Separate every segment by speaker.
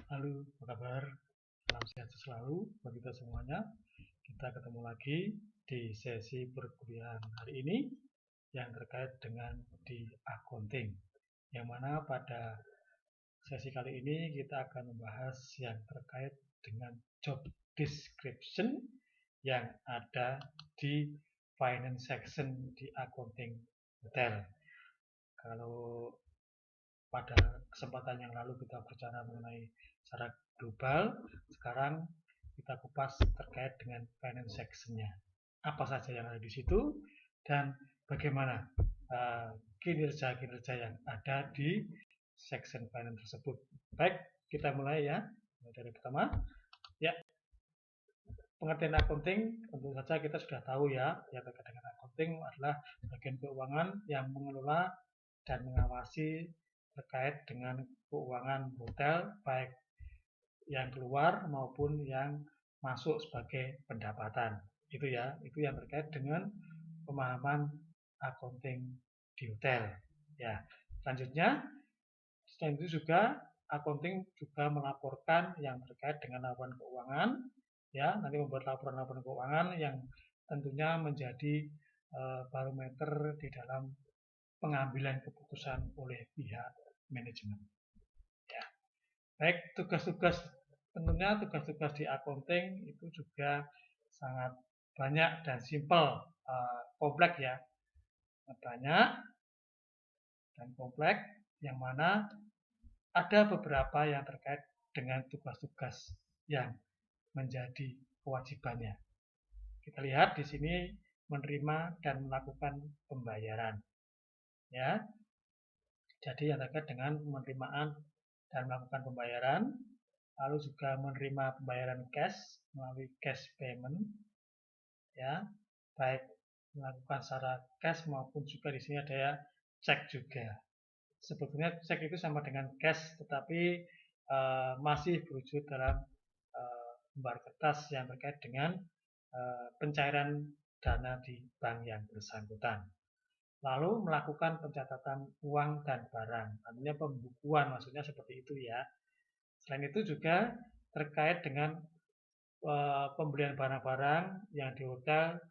Speaker 1: Halo, apa kabar? Salam sehat selalu bagi kita semuanya. Kita ketemu lagi di sesi perkuliahan hari ini yang terkait dengan di accounting. Yang mana pada sesi kali ini kita akan membahas yang terkait dengan job description yang ada di finance section di accounting hotel. Kalau pada kesempatan yang lalu kita bicara mengenai secara global, sekarang kita kupas terkait dengan finance section-nya. Apa saja yang ada di situ dan bagaimana kinerja-kinerja yang ada di section finance tersebut. Baik, kita mulai ya. Dari pertama, ya, pengertian accounting tentu saja kita sudah tahu ya, yang terkait dengan accounting adalah bagian keuangan yang mengelola dan mengawasi terkait dengan keuangan hotel, baik yang keluar maupun yang masuk sebagai pendapatan. Itu ya, itu yang terkait dengan pemahaman accounting di hotel. Ya, selanjutnya, selain itu juga accounting juga melaporkan yang terkait dengan laporan keuangan, ya, nanti membuat laporan-laporan keuangan yang tentunya menjadi barometer di dalam pengambilan keputusan oleh pihak manajemen. Ya. Baik, tugas-tugas tentunya tugas-tugas di accounting itu juga sangat banyak dan simpel, kompleks ya, banyak dan kompleks, yang mana ada beberapa yang terkait dengan tugas-tugas yang menjadi kewajibannya. Kita lihat di sini menerima dan melakukan pembayaran, ya. Jadi yang terkait dengan penerimaan dan melakukan pembayaran, lalu juga menerima pembayaran cash melalui cash payment, ya, baik melakukan secara cash maupun juga di sini ada ya cek juga. Sebetulnya cek itu sama dengan cash, tetapi masih berwujud dalam lembar kertas yang terkait dengan pencairan dana di bank yang bersangkutan. Lalu melakukan pencatatan uang dan barang, artinya pembukuan, maksudnya seperti itu ya. Selain itu juga terkait dengan pembelian barang-barang yang di hotel,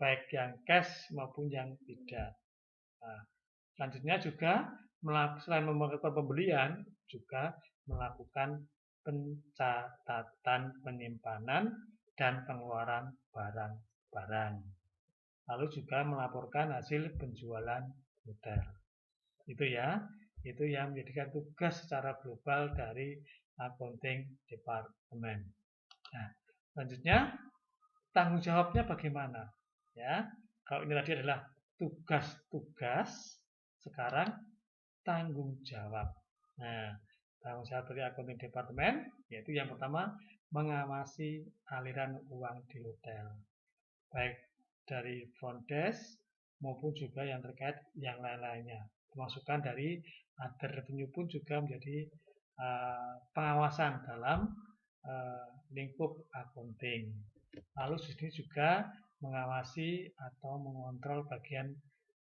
Speaker 1: baik yang cash maupun yang tidak. Nah, selanjutnya juga selain melakukan pembelian, juga melakukan pencatatan penyimpanan dan pengeluaran barang-barang. Lalu juga melaporkan hasil penjualan hotel. Itu ya, itu yang menjadikan tugas secara global dari accounting department. Nah, selanjutnya tanggung jawabnya bagaimana? Ya, kalau ini tadi adalah tugas-tugas, sekarang tanggung jawab. Nah, tanggung jawab dari accounting department yaitu yang pertama mengawasi aliran uang di hotel, baik dari front desk maupun juga yang terkait yang lain-lainnya. Pemasukan dari other revenue pun juga menjadi pengawasan dalam lingkup accounting. Lalu di sini juga mengawasi atau mengontrol bagian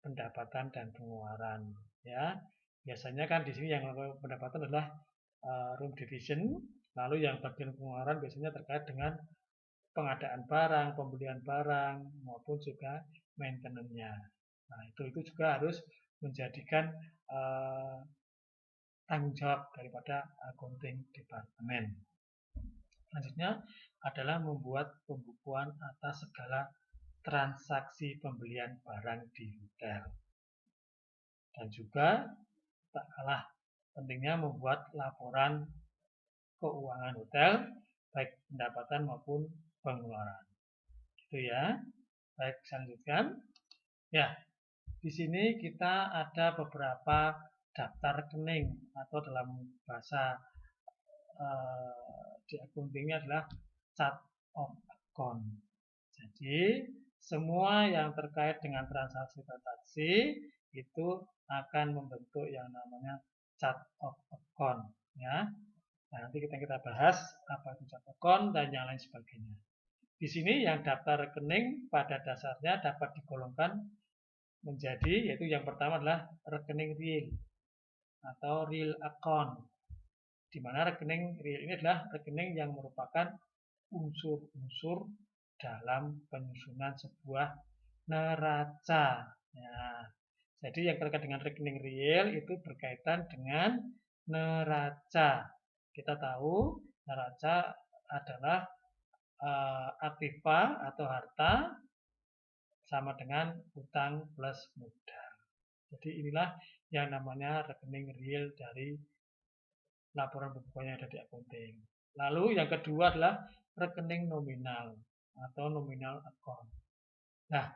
Speaker 1: pendapatan dan pengeluaran. Ya, biasanya kan di sini yang pendapatan adalah room division, lalu yang bagian pengeluaran biasanya terkait dengan pengadaan barang, pembelian barang, maupun juga maintenance-nya. Nah, itu juga harus menjadikan tanggung jawab daripada accounting department. Selanjutnya adalah membuat pembukuan atas segala transaksi pembelian barang di hotel. Dan juga tak kalah pentingnya membuat laporan keuangan hotel, baik pendapatan maupun pengeluaran. Itu ya. Baik, saya lanjutkan. Ya, di sini kita ada beberapa daftar rekening atau dalam bahasa di accounting-nya adalah chart of account. Jadi, semua yang terkait dengan transaksi-transaksi itu akan membentuk yang namanya chart of account, ya. Nah, nanti kita bahas apa itu chart of account dan yang lain sebagainya. Di sini yang daftar rekening pada dasarnya dapat digolongkan menjadi, yaitu yang pertama adalah rekening real atau real account. di mana rekening real ini adalah rekening yang merupakan unsur-unsur dalam penyusunan sebuah neraca. Nah, jadi yang terkait dengan rekening real itu berkaitan dengan neraca. Kita tahu neraca adalah aktiva atau harta sama dengan utang plus modal. Jadi inilah yang namanya rekening real dari laporan pembukuan yang ada di accounting. Lalu yang kedua adalah rekening nominal atau nominal account. Nah,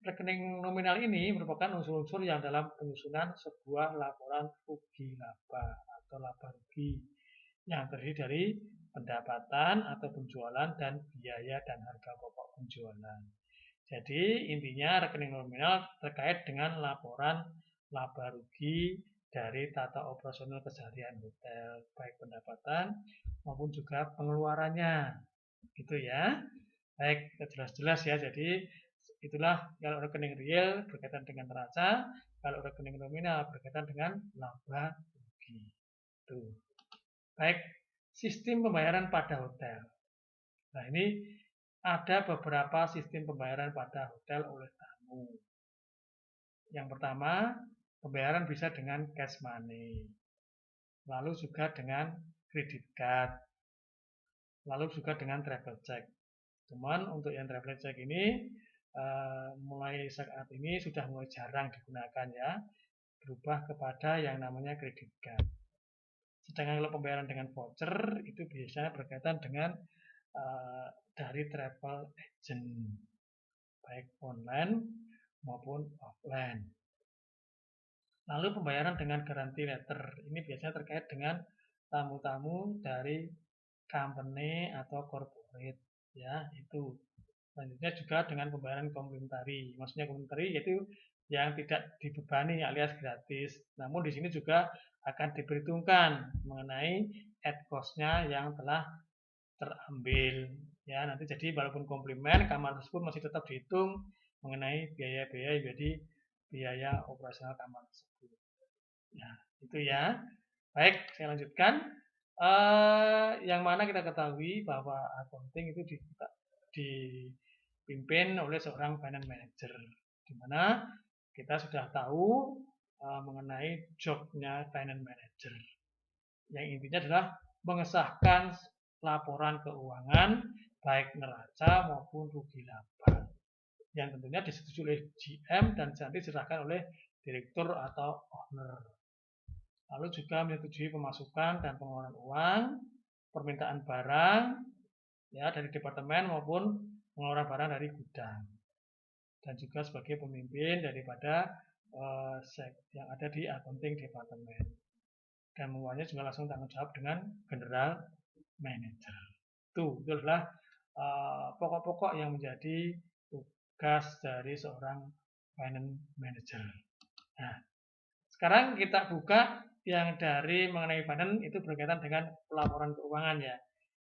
Speaker 1: rekening nominal ini merupakan unsur-unsur yang dalam penyusunan sebuah laporan rugi laba atau laba rugi yang terdiri dari pendapatan atau penjualan dan biaya dan harga pokok penjualan. Jadi intinya rekening nominal terkait dengan laporan laba rugi dari tata operasional keseharian hotel, baik pendapatan maupun juga pengeluarannya. Gitu ya. Baik, jelas-jelas ya. Jadi itulah kalau rekening real berkaitan dengan neraca, kalau rekening nominal berkaitan dengan laba rugi. Tuh. Baik, sistem pembayaran pada hotel. Nah, ini ada beberapa sistem pembayaran pada hotel oleh tamu. Yang pertama, pembayaran bisa dengan cash money. Lalu juga dengan credit card. Lalu juga dengan travel check. Cuman untuk yang travel check ini mulai saat ini sudah mulai jarang digunakan ya. Berubah kepada yang namanya credit card. Sedangkan kalau pembayaran dengan voucher itu biasanya berkaitan dengan dari travel agent, baik online maupun offline. Lalu pembayaran dengan guarantee letter, ini biasanya terkait dengan tamu-tamu dari company atau corporate, ya itu. Selanjutnya juga dengan pembayaran komplementari, maksudnya komplementari yaitu yang tidak dibebani alias gratis. Namun di sini juga akan diperhitungkan mengenai add cost-nya yang telah terambil ya, nanti jadi walaupun komplement kamar tersebut masih tetap dihitung mengenai biaya-biaya jadi biaya operasional kamar tersebut. Ya, itu ya. Baik, saya lanjutkan. Yang mana kita ketahui bahwa accounting itu dipimpin oleh seorang finance manager, di mana kita sudah tahu mengenai jobnya finance manager. Yang intinya adalah mengesahkan laporan keuangan baik neraca maupun rugi laba yang tentunya disetujui oleh GM dan nanti diserahkan oleh direktur atau owner. Lalu juga menyetujui pemasukan dan pengeluaran uang, permintaan barang ya dari departemen maupun pengeluaran barang dari gudang. Dan juga sebagai pemimpin daripada yang ada di accounting departemen. Dan semuanya juga langsung tanggung jawab dengan general manager. Itu adalah pokok-pokok yang menjadi tugas dari seorang finance manager. Nah, sekarang kita buka yang dari mengenai finance itu berkaitan dengan pelaporan keuangan ya.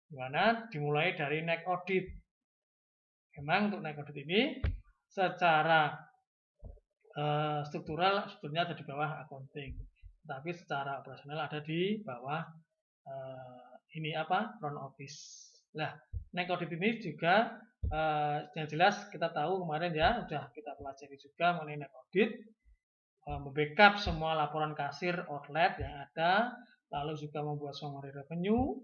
Speaker 1: Dimana dimulai dari neck audit. Memang untuk neck audit ini secara struktural sebetulnya ada di bawah accounting. Tapi secara operasional ada di bawah front office. Nah, neck audit ini juga yang jelas kita tahu kemarin ya sudah kita pelajari juga mengenai neck audit, membackup semua laporan kasir outlet yang ada, lalu juga membuat summary revenue,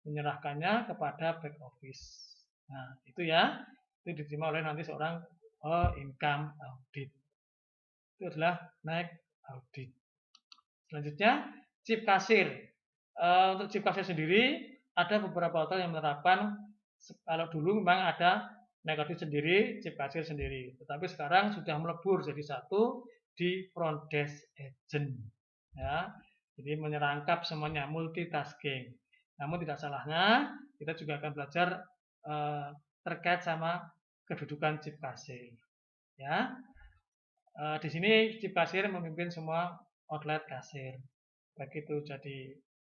Speaker 1: menyerahkannya kepada back office. Nah, itu ya, itu diterima oleh nanti seorang income audit. Itu adalah neck audit. Selanjutnya, chief kasir. Untuk chief kasir sendiri, ada beberapa hotel yang menerapkan, kalau dulu memang ada neck audit sendiri, chief kasir sendiri. Tetapi sekarang sudah melebur jadi satu di front desk agent. Ya, jadi menyerangkap semuanya, multitasking. Namun tidak salahnya, kita juga akan belajar terkait sama kedudukan chief kasir. Ya, di sini chief kasir memimpin semua outlet kasir, baik itu jadi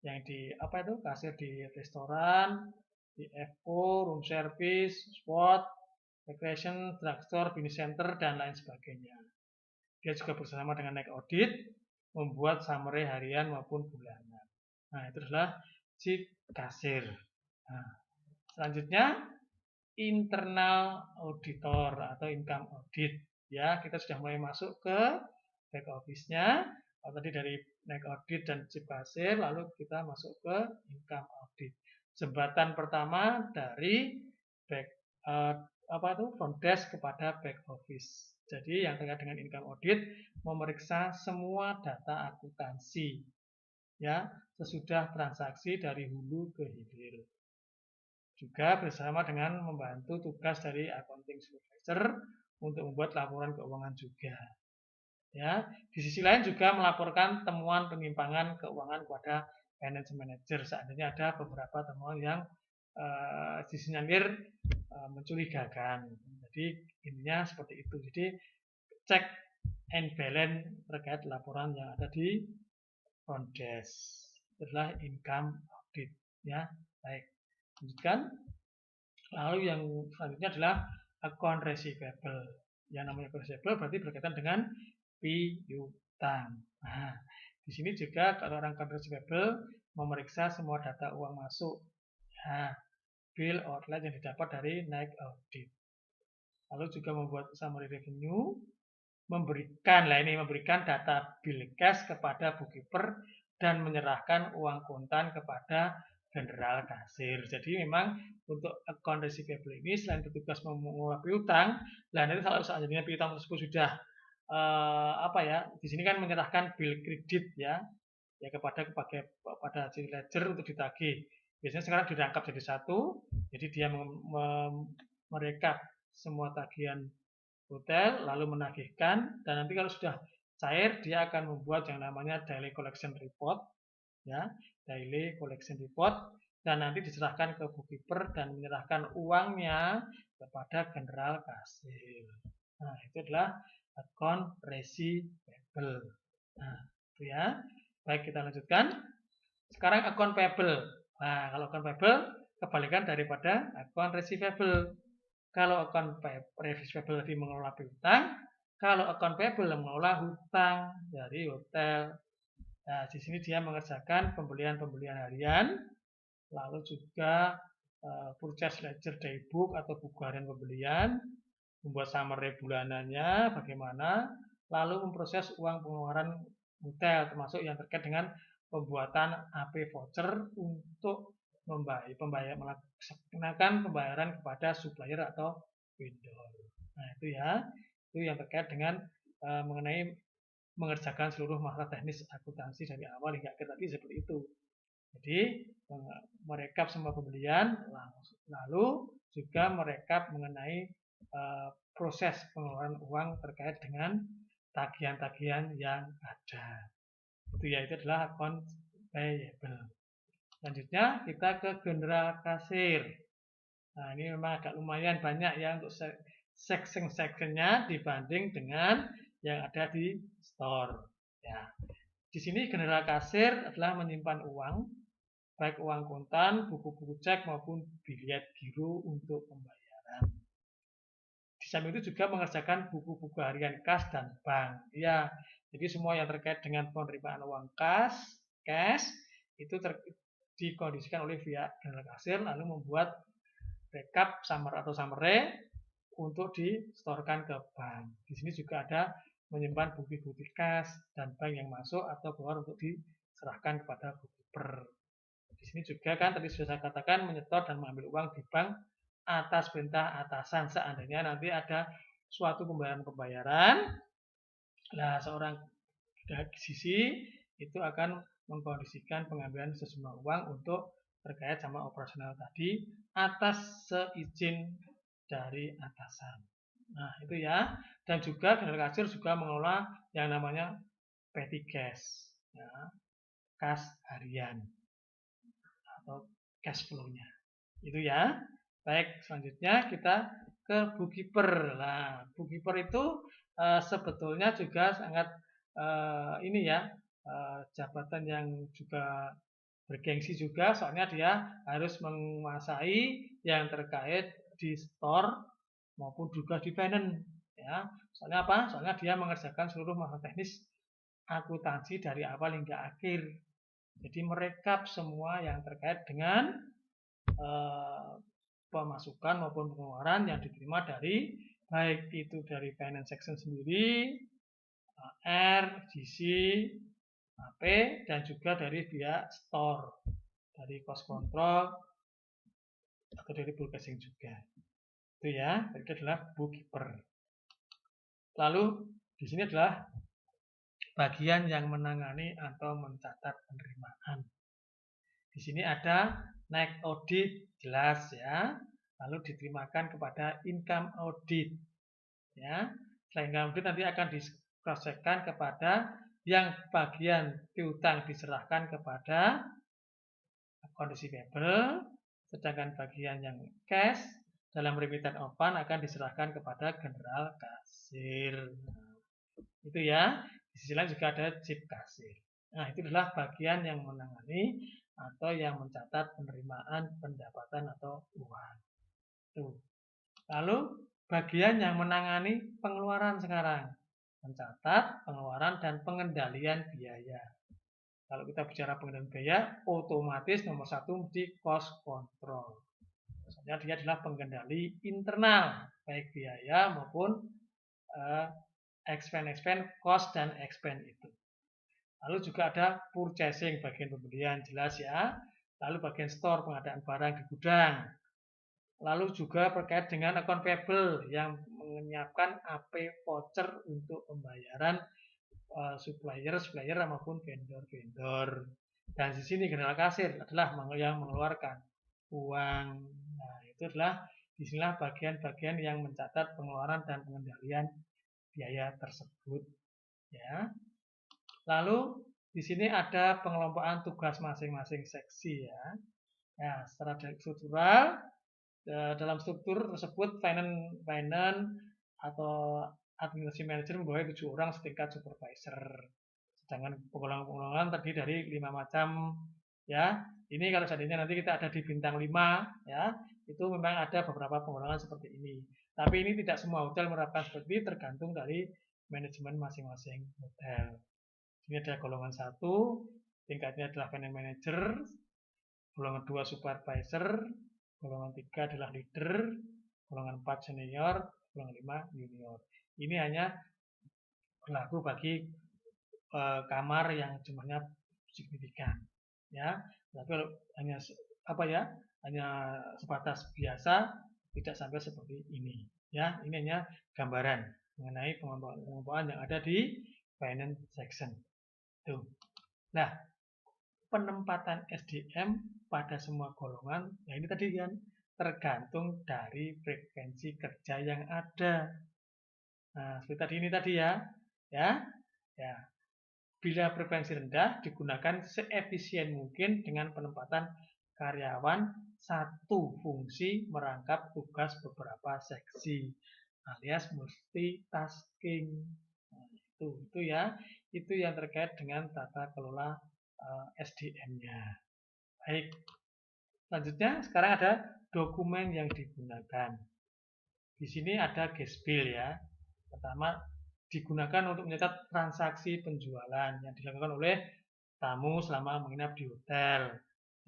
Speaker 1: yang di kasir di restoran, di FO, room service, sport, recreation, drugstore, business center dan lain sebagainya. Dia juga bersama dengan neck audit membuat summary harian maupun bulanan. Nah, itu adalah si kasir. Nah, selanjutnya internal auditor atau income audit. Ya, kita sudah mulai masuk ke back office-nya. Kalau tadi dari naik audit dan chip kasir, lalu kita masuk ke income audit. Jembatan pertama dari back apa itu front desk kepada back office. Jadi yang terkait dengan income audit memeriksa semua data akuntansi ya sesudah transaksi dari hulu ke hilir. Juga bersama dengan membantu tugas dari accounting supervisor untuk membuat laporan keuangan juga. Ya, di sisi lain juga melaporkan temuan penyimpangan keuangan kepada finance manager seandainya ada beberapa temuan yang disinyalir mencurigakan. Jadi intinya seperti itu. Jadi cek and balance terkait laporan yang ada di front desk. Itulah income audit. Ya, baik. Lanjutkan. Lalu yang selanjutnya adalah account receivable. Yang namanya account receivable berarti berkaitan dengan piutang. Nah, di sini juga kalau orang account receivable memeriksa semua data uang masuk, ya, bill outlet yang didapat dari naik audit. Lalu juga membuat summary revenue, memberikan data bill cash kepada bookkeeper dan menyerahkan uang kontan kepada general kasir. Jadi memang untuk account receivable ini selain bertugas mengelola piutang, nanti kalau seandainya piutang tersebut sudah di sini kan menyerahkan bill kredit ya kepada hasil ledger untuk ditagih. Biasanya sekarang dirangkap jadi satu, jadi dia merekap semua tagihan hotel lalu menagihkan dan nanti kalau sudah cair dia akan membuat yang namanya daily collection report ya, daily collection report dan nanti diserahkan ke bookkeeper dan menyerahkan uangnya kepada general kasir. Nah, itu adalah account receivable. Nah, itu ya. Baik, kita lanjutkan. Sekarang account payable. Nah, kalau account payable kebalikan daripada account receivable. Kalau account receivable tadi mengelola piutang, kalau account payable mengelola hutang dari hotel. Nah, di sini dia mengerjakan pembelian-pembelian harian, lalu juga purchase ledger daybook atau buku harian pembelian, membuat summary bulanannya bagaimana, lalu memproses uang pengeluaran hotel termasuk yang terkait dengan pembuatan AP voucher untuk melaksanakan pembayaran kepada supplier atau vendor. Nah, itu ya. Itu yang terkait dengan mengenai mengerjakan seluruh masalah teknis akuntansi dari awal hingga akhir tadi seperti itu. Jadi merekap semua pembelian, lalu juga merekap mengenai proses pengeluaran uang terkait dengan tagihan-tagihan yang ada. Itu ya, itu adalah account payable. Selanjutnya kita ke general kasir. Nah, ini memang agak lumayan banyak ya untuk section-sectionnya dibanding dengan yang ada di store. Ya. Di sini general kasir adalah menyimpan uang, baik uang kontan, buku-buku cek maupun bilet giro untuk pembayaran. Di samping itu juga mengerjakan buku-buku harian kas dan bank. Ya, jadi semua yang terkait dengan penerimaan uang cash itu dikondisikan oleh pihak general kasir lalu membuat backup summary untuk distorkan ke bank. Di sini juga ada menyimpan bukti-bukti kas dan bank yang masuk atau keluar untuk diserahkan kepada bookkeeper. Di sini juga kan tadi sudah saya katakan menyetor dan mengambil uang di bank atas perintah atasan seandainya nanti ada suatu pembayaran. Nah, seorang sisi itu akan mengkondisikan pengambilan sejumlah uang untuk terkait sama operasional tadi atas seizin dari atasan. Nah, itu ya. Dan juga general kasir juga mengelola yang namanya petty cash, ya, kas harian atau cash flow-nya. Itu ya. Baik, selanjutnya kita ke bookkeeper. Nah, bookkeeper itu sebetulnya juga sangat jabatan yang juga bergengsi juga soalnya dia harus menguasai yang terkait di store maupun juga di finance ya. Soalnya apa? Soalnya dia mengerjakan seluruh masalah teknis akuntansi dari awal hingga akhir. Jadi merekap semua yang terkait dengan pemasukan maupun pengeluaran yang diterima dari baik itu dari finance section sendiri, R, GC, AP, dan juga dari pihak store, dari cost control atau dari forecasting juga. Itu ya, itu adalah bookkeeper. Lalu di sini adalah bagian yang menangani atau mencatat penerimaan. Di sini ada naik audit, jelas ya. Lalu diterimakan kepada income audit. Ya. Selain income audit nanti akan di-cross-check-kan kepada yang bagian piutang diserahkan kepada account receivable, sedangkan bagian yang cash dalam remittan open akan diserahkan kepada general kasir. Itu ya. Di sisi lain juga ada chip kasir. Nah, itu adalah bagian yang menangani atau yang mencatat penerimaan, pendapatan atau uang. Tuh. Lalu bagian yang menangani pengeluaran sekarang. Mencatat pengeluaran dan pengendalian biaya. Kalau kita bicara pengendalian biaya, otomatis nomor satu mesti cost control. Maksudnya dia adalah pengendali internal, baik biaya maupun expense, cost dan expense itu. Lalu juga ada purchasing, bagian pembelian, jelas ya. Lalu bagian store, pengadaan barang di gudang. Lalu juga terkait dengan account payable yang menyiapkan AP voucher untuk pembayaran supplier maupun vendor. Dan di sini general kasir adalah yang mengeluarkan uang. Nah, itu adalah disinilah bagian-bagian yang mencatat pengeluaran dan pengendalian biaya tersebut. Ya. Lalu di sini ada pengelompokan tugas masing-masing seksi ya. Ya, secara struktural dalam struktur tersebut finance atau administrasi manager membawahi 7 orang setingkat supervisor. Sedangkan penggolongan terdiri dari 5 macam ya. Ini kalau seandainya nanti kita ada di bintang 5 ya, itu memang ada beberapa penggolongan seperti ini. Tapi ini tidak semua hotel menerapkan seperti ini, tergantung dari manajemen masing-masing hotel. Ini ada golongan 1, tingkatnya adalah finance manager, golongan 2 supervisor, golongan 3 adalah leader, golongan 4 senior, golongan 5 junior. Ini hanya berlaku bagi kamar yang jumlahnya signifikan, ya. Tapi kalau hanya hanya sebatas biasa, tidak sampai seperti ini, ya. Ini hanya gambaran mengenai pengelompokan yang ada di finance section. Tuh. Nah, penempatan SDM pada semua golongan, ya ini tadi kan tergantung dari frekuensi kerja yang ada. Nah, seperti tadi ini tadi ya. Ya. Bila frekuensi rendah digunakan seefisien mungkin dengan penempatan karyawan satu fungsi merangkap tugas beberapa seksi alias multitasking. Nah, itu ya. Itu yang terkait dengan tata kelola SDM-nya. Baik. Selanjutnya sekarang ada dokumen yang digunakan. Di sini ada GESBIL ya. Pertama digunakan untuk mencatat transaksi penjualan yang dilakukan oleh tamu selama menginap di hotel.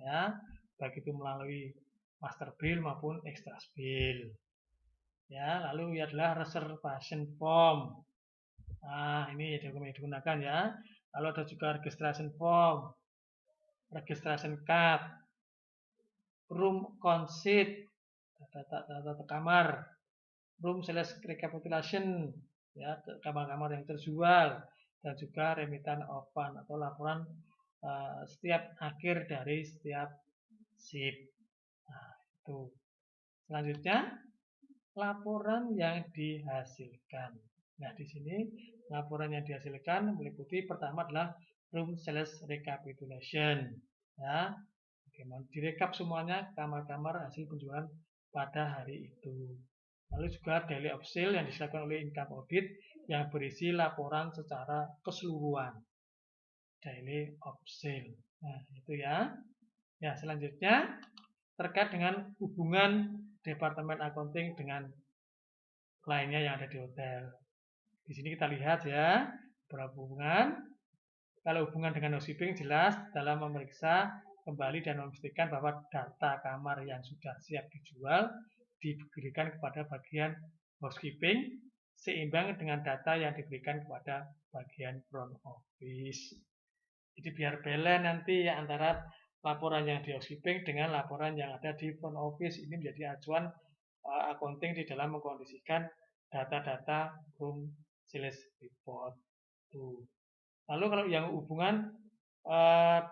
Speaker 1: Ya, baik itu melalui master bill maupun extra bill. Ya, lalu adalah reservation form. Nah, ini dokumen yang digunakan ya. Lalu ada juga registration form, registration card, room conceit, data kamar, room sales recapitulation, ya, kamar-kamar yang terjual, dan juga remittan open atau laporan setiap akhir dari setiap shift. Nah, itu. Selanjutnya, laporan yang dihasilkan. Nah, di sini laporan yang dihasilkan meliputi pertama adalah room sales recapitulation. Ya, bagaimana direkap semuanya kamar-kamar hasil penjualan pada hari itu. Lalu juga daily of sale yang dilakukan oleh income audit yang berisi laporan secara keseluruhan. Daily of sale. Nah, itu ya. Ya, selanjutnya terkait dengan hubungan departemen accounting dengan lainnya yang ada di hotel. Di sini kita lihat ya, berhubungan Kalau hubungan dengan housekeeping jelas dalam memeriksa kembali dan memastikan bahwa data kamar yang sudah siap dijual diberikan kepada bagian housekeeping seimbang dengan data yang diberikan kepada bagian front office. Jadi biar balance nanti ya antara laporan yang di housekeeping dengan laporan yang ada di front office. Ini menjadi acuan accounting di dalam mengkondisikan data-data room sales report. Tuh. Lalu kalau yang hubungan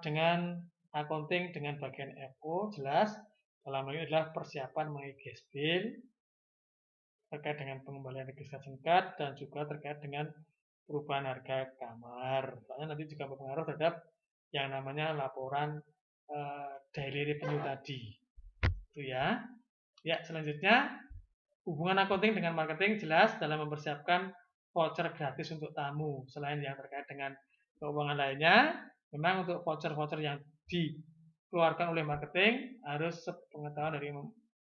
Speaker 1: dengan accounting dengan bagian FO jelas dalam hal ini adalah persiapan mengenai cash bill terkait dengan pengembalian registration card dan juga terkait dengan perubahan harga kamar. Soalnya nanti juga berpengaruh terhadap yang namanya laporan daily revenue tadi. Itu ya. Ya, selanjutnya hubungan accounting dengan marketing jelas dalam mempersiapkan voucher gratis untuk tamu. Selain yang terkait dengan keuangan lainnya, memang untuk voucher-voucher yang dikeluarkan oleh marketing harus sepengetahuan dari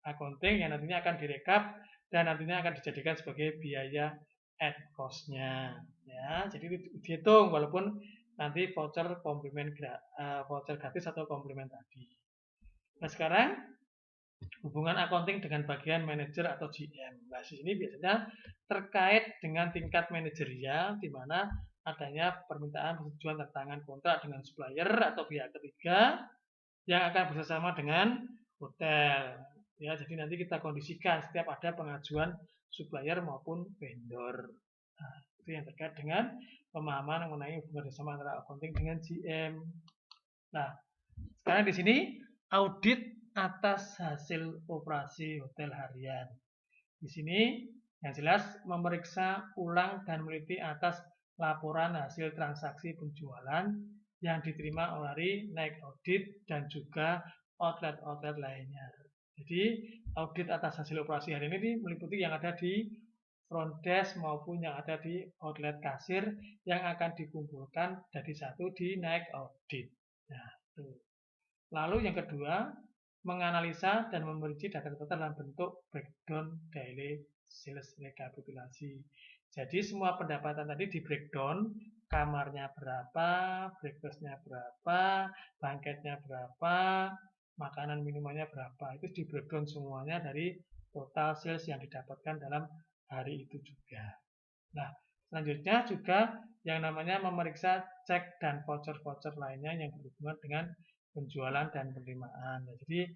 Speaker 1: accounting yang nantinya akan direkap dan nantinya akan dijadikan sebagai biaya add cost-nya. Ya, jadi dihitung walaupun nanti voucher voucher gratis atau komplimen tadi. Nah, sekarang hubungan accounting dengan bagian manajer atau GM. Nah, di sini biasanya terkait dengan tingkat manajerial di mana adanya permintaan persetujuan tanda kontrak dengan supplier atau pihak ketiga yang akan bersama dengan hotel. Ya, jadi nanti kita kondisikan setiap ada pengajuan supplier maupun vendor. Nah, itu yang terkait dengan pemahaman mengenai hubungan bersama antara accounting dengan GM. Nah, sekarang di sini audit atas hasil operasi hotel harian. Di sini yang jelas memeriksa ulang dan meneliti atas laporan hasil transaksi penjualan yang diterima oleh naik audit dan juga outlet-outlet lainnya. Jadi audit atas hasil operasi hari ini meliputi yang ada di front desk maupun yang ada di outlet kasir yang akan dikumpulkan jadi satu di naik audit. Nah, itu. Lalu yang kedua, menganalisa dan memerinci data-data dalam bentuk breakdown daily sales rekapitulasi. Jadi semua pendapatan tadi di breakdown, kamarnya berapa, breakfastnya berapa, banketnya berapa, makanan minumannya berapa. Itu di breakdown semuanya dari total sales yang didapatkan dalam hari itu juga. Nah, selanjutnya juga yang namanya memeriksa cek dan voucher-voucher lainnya yang berhubungan dengan penjualan dan penerimaan. Nah, jadi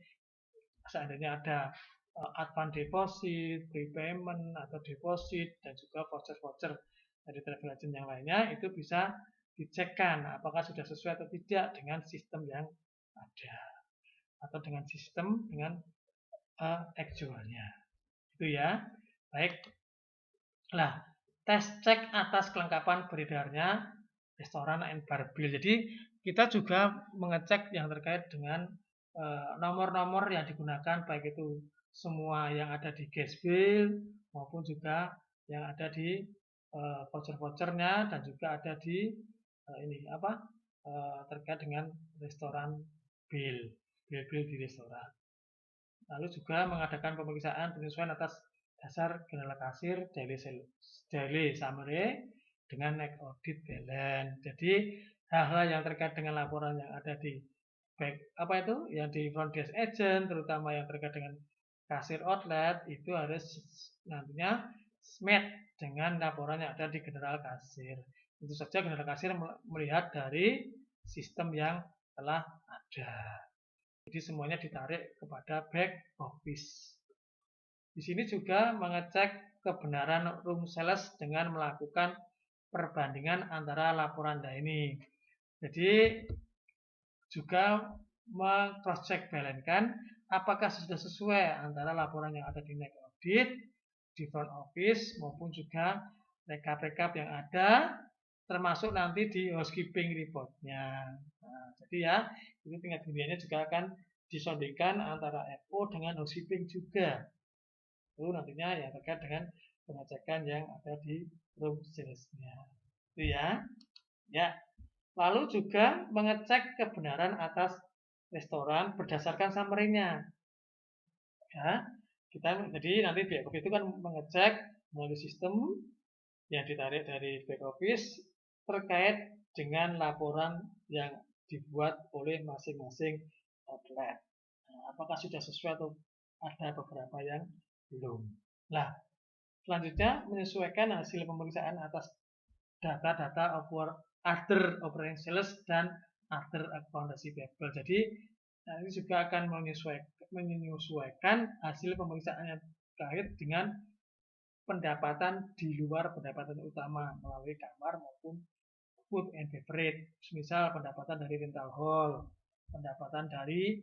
Speaker 1: seandainya ada advance deposit, prepayment atau deposit dan juga voucher-voucher dari travel agent yang lainnya itu bisa dicekkan apakah sudah sesuai atau tidak dengan sistem yang ada atau dengan sistem dengan actualnya. Itu ya. Baik. Nah, tes cek atas kelengkapan beredarnya restoran and bar bill. Jadi kita juga mengecek yang terkait dengan nomor-nomor yang digunakan baik itu semua yang ada di gas bill maupun juga yang ada di voucher-vouchernya dan juga ada di terkait dengan restoran bill di restoran. Lalu juga mengadakan pemeriksaan penyesuaian atas dasar general kasir daily summary dengan naik audit balance. Jadi hal-hal yang terkait dengan laporan yang ada di yang di front desk agent, terutama yang terkait dengan kasir outlet itu harus nantinya match dengan laporan yang ada di general kasir. Tentu saja general kasir melihat dari sistem yang telah ada. Jadi semuanya ditarik kepada back office. Di sini juga mengecek kebenaran room sales dengan melakukan perbandingan antara laporan ini. Jadi juga cross check balance apakah sudah sesuai antara laporan yang ada di naik audit, di front office maupun juga rekap-rekap yang ada termasuk nanti di housekeeping reportnya. Nah, jadi ya, ini tingkat dunianya juga akan disondingkan antara FO dengan housekeeping juga. Itu nantinya ya terkait dengan pengecekan yang ada di room sales-nya. Itu ya. Ya. Lalu juga mengecek kebenaran atas restoran berdasarkan summary-nya. Ya, jadi nanti back office itu kan mengecek melalui sistem yang ditarik dari back office terkait dengan laporan yang dibuat oleh masing-masing outlet. Nah, apakah sudah sesuai atau ada beberapa yang belum. Nah, selanjutnya menyesuaikan hasil pemeriksaan atas data-data other operating sales dan other account receivable. Jadi ini juga akan menyesuaikan hasil pemeriksaan yang terkait dengan pendapatan di luar pendapatan utama melalui kamar maupun food and beverage. Misal pendapatan dari rental hall, pendapatan dari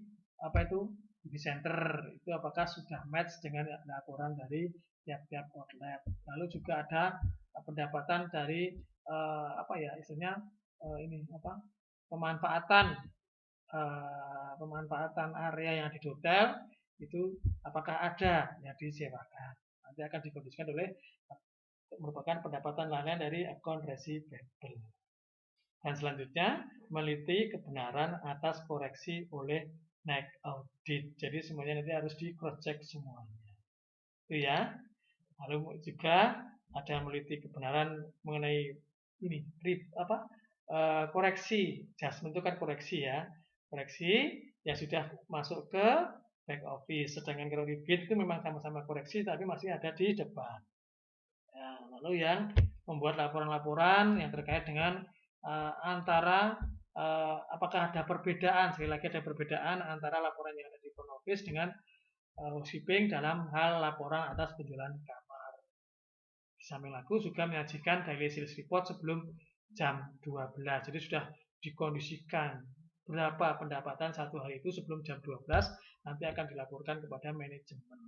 Speaker 1: beauty center, itu apakah sudah match dengan laporan dari tiap-tiap outlet. Lalu juga ada pendapatan dari pemanfaatan area yang ada di hotel, itu apakah ada yang disewakan. Nanti akan dikondisikan oleh merupakan pendapatan lain dari account receivable. Dan selanjutnya meliti kebenaran atas koreksi oleh naik audit. Jadi semuanya nanti harus di cross check semuanya. Itu ya. Lalu juga ada meliti kebenaran mengenai ini koreksi. Adjustment itu kan koreksi ya. Koreksi yang sudah masuk ke back office. Sedangkan kalau rebate itu memang sama-sama koreksi tapi masih ada di depan. Ya, lalu yang membuat laporan-laporan yang terkait dengan antara apakah ada perbedaan, sekali lagi ada perbedaan antara laporan yang ada di front office dengan housekeeping dalam hal laporan atas penjualan kamar. Di samping laku juga menyajikan daily sales report sebelum jam 12. Jadi sudah dikondisikan berapa pendapatan satu hari itu sebelum jam 12 nanti akan dilaporkan kepada manajemen.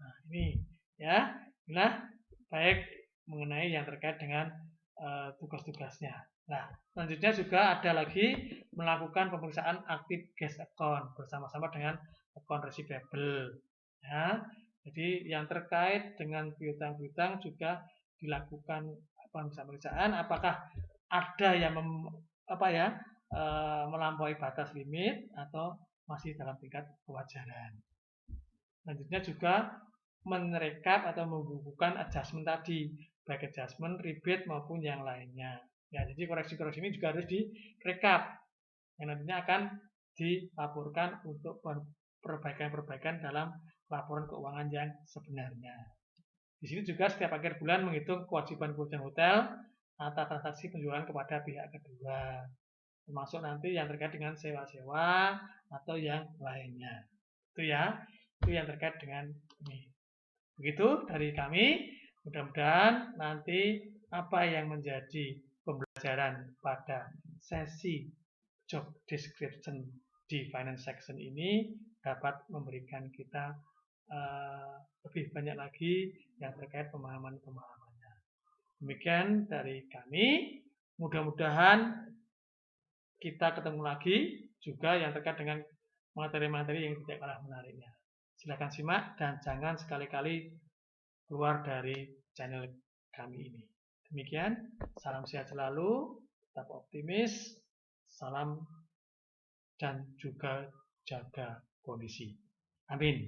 Speaker 1: Nah, ini ya. Inilah baik mengenai yang terkait dengan tugas-tugasnya. Nah, selanjutnya juga ada lagi melakukan pemeriksaan aktif cash account bersama-sama dengan account receivable. Ya, jadi yang terkait dengan piutang-piutang juga dilakukan pemeriksaan apakah ada yang melampaui batas limit atau masih dalam tingkat kewajaran. Selanjutnya juga merekap atau membukukan adjustment tadi, baik adjustment, rebate maupun yang lainnya. Ya, jadi koreksi-koreksi ini juga harus direkap yang nantinya akan dilaporkan untuk perbaikan-perbaikan dalam laporan keuangan yang sebenarnya. Di sini juga setiap akhir bulan menghitung kewajiban-kewajiban hotel atas transaksi penjualan kepada pihak kedua, termasuk nanti yang terkait dengan sewa-sewa atau yang lainnya. Itu ya, itu yang terkait dengan ini. Begitu dari kami, mudah-mudahan nanti apa yang menjadi pembelajaran pada sesi job description di finance section ini dapat memberikan kita lebih banyak lagi yang terkait pemahaman-pemahamannya. Demikian dari kami, mudah-mudahan kita ketemu lagi juga yang terkait dengan materi-materi yang tidak kalah menariknya. Silakan simak dan jangan sekali-kali keluar dari channel kami ini. Demikian, salam sehat selalu, tetap optimis, salam dan juga jaga kondisi. Amin.